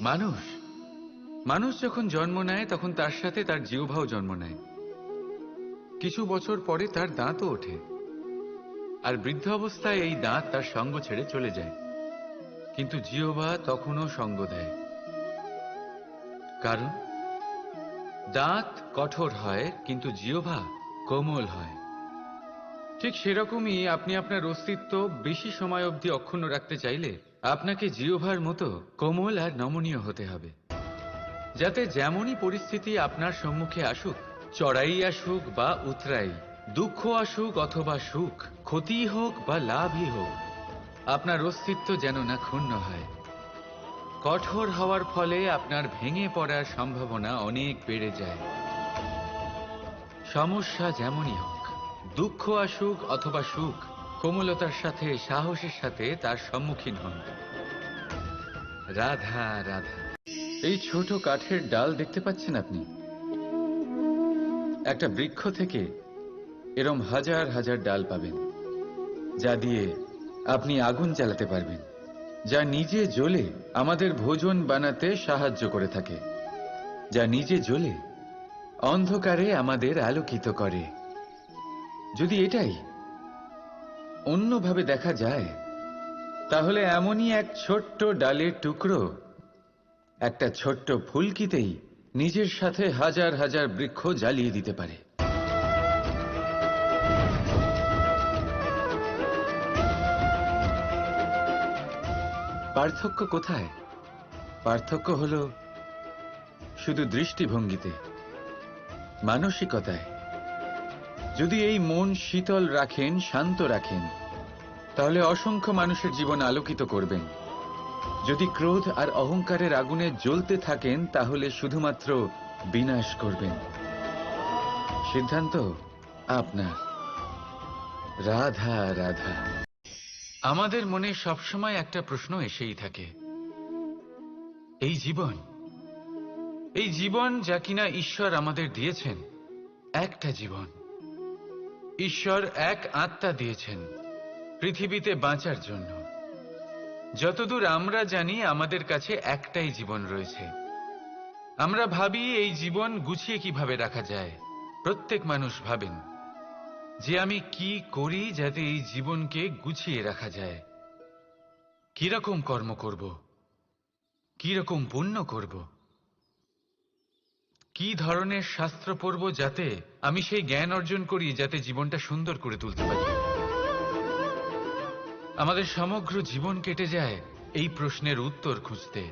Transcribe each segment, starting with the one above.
মানুষ মানুষ যখন জন্ম নেয় তখন তার সাথে তার জিহ্বাও জন্ম নেয়। কিছু বছর পরে তার দাঁতও ওঠে, আর বৃদ্ধ অবস্থায় এই দাঁত তার সঙ্গ ছেড়ে চলে যায়। কিন্তু জিহ্বা তখনও সঙ্গ দেয়, কারণ দাঁত কঠোর হয় কিন্তু জিহ্বা কোমল হয়। ঠিক সেরকমই আপনি আপনার অস্তিত্ব বেশি সময় অবধি অক্ষুণ্ণ রাখতে চাইলে আপনাকে জিহ্বার মতো কোমল আর নমনীয় হতে হবে, যাতে যেমনই পরিস্থিতি আপনার সম্মুখে আসুক, চড়াই আসুক বা উতরাই, দুঃখ আসুক অথবা সুখ, ক্ষতি হোক বা লাভই হোক, আপনার অস্তিত্ব যেন না ক্ষুণ্ণ হয়। কঠোর হওয়ার ফলে আপনার ভেঙে পড়ার সম্ভাবনা অনেক বেড়ে যায়। সমস্যা যেমনই হোক, দুঃখ আসুক অথবা সুখ, কোমলতার সাথে সাহসের সাথে তার সম্মুখীন হন। রাধা রাধা। এই ছোট কাঠের ডাল দেখতে পাচ্ছেন আপনি? একটা বৃক্ষ থেকে এরম হাজার হাজার ডাল পাবেন, যা দিয়ে আপনি আগুন জ্বালাতে পারবেন, যা নিজে জ্বলে আমাদের ভোজন বানাতে সাহায্য করে থাকে, যা নিজে জ্বলে অন্ধকারে আমাদের আলোকিত করে। যদি এটাই অন্যভাবে দেখা যায়, তাহলে এমনই এক ছোট্ট ডালের টুকরো একটা ছোট্ট ফুলকিতেই নিজের সাথে হাজার হাজার বৃক্ষ জ্বালিয়ে দিতে পারে। পার্থক্য কোথায়? পার্থক্য হলো শুধু দৃষ্টিভঙ্গিতে, মানসিকতায়। যদি এই মন শীতল রাখেন, শান্ত রাখেন, তাহলে অসংখ্য মানুষের জীবন আলোকিত করবেন। যদি ক্রোধ আর অহংকারের আগুনে জ্বলতে থাকেন, তাহলে শুধুমাত্র বিনাশ করবেন। সিদ্ধান্ত আপনার। রাধা রাধা। আমাদের মনে সবসময় একটা প্রশ্ন এসেই থাকে, এই জীবন, এই জীবন যা কিনা ঈশ্বর আমাদের দিয়েছেন, একটা জীবন। ঈশ্বর এক আত্মা দিয়েছেন পৃথিবীতে বাঁচার জন্য। যতদূর আমরা জানি আমাদের কাছে একটাই জীবন রয়েছে। আমরা ভাবি এই জীবন গুছিয়ে কিভাবে রাখা যায়। প্রত্যেক মানুষ ভাবেন যে আমি কি করি যাতে এই জীবনকে গুছিয়ে রাখা যায়, কিরকম কর্ম করব, কিরকম পুণ্য করব, কি ধরনের শাস্ত্র পড়ব যাতে আমি সেই জ্ঞান অর্জন করি যাতে জীবনটা সুন্দর করে তুলতে পারি। আমাদের সমগ্র জীবন কেটে যায় এই প্রশ্নের উত্তর খুঁজতে,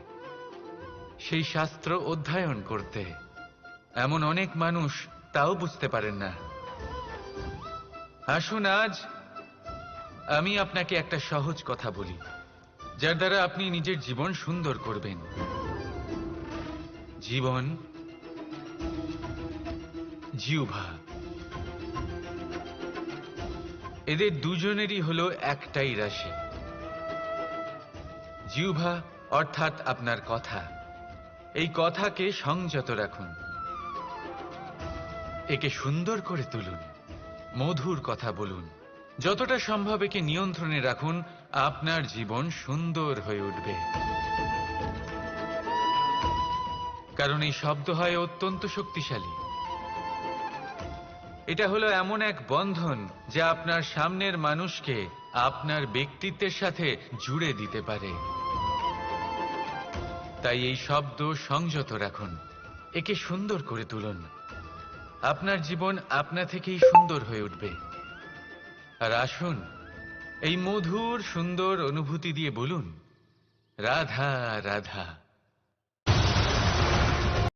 সেই শাস্ত্র অধ্যয়ন করতে। এমন অনেক মানুষ তাও বুঝতে পারেন না। আসুন আজ আমি আপনাকে একটা সহজ কথা বলি, যার দ্বারা আপনি নিজের জীবন সুন্দর করবেন। জীবন, জিহ্বা, এদের দুজনেরই হলো একটাই রাশি। জিহ্বা অর্থাৎ আপনার কথা। এই কথাকে সংযত রাখুন, একে সুন্দর করে তুলুন, মধুর কথা বলুন, যতটা সম্ভব একে নিয়ন্ত্রণে রাখুন। আপনার জীবন সুন্দর হয়ে উঠবে। কারণ এই শব্দ হয় অত্যন্ত শক্তিশালী। এটা হলো এমন এক বন্ধন যা আপনার সামনের মানুষকে আপনার ব্যক্তিত্বের সাথে জুড়ে দিতে পারে। তাই এই শব্দ সংযত রাখুন, একে সুন্দর করে তুলুন। আপনার জীবন আপনা থেকেই সুন্দর হয়ে উঠবে। আর আসুন এই মধুর সুন্দর অনুভূতি দিয়ে বলুন, রাধা রাধা।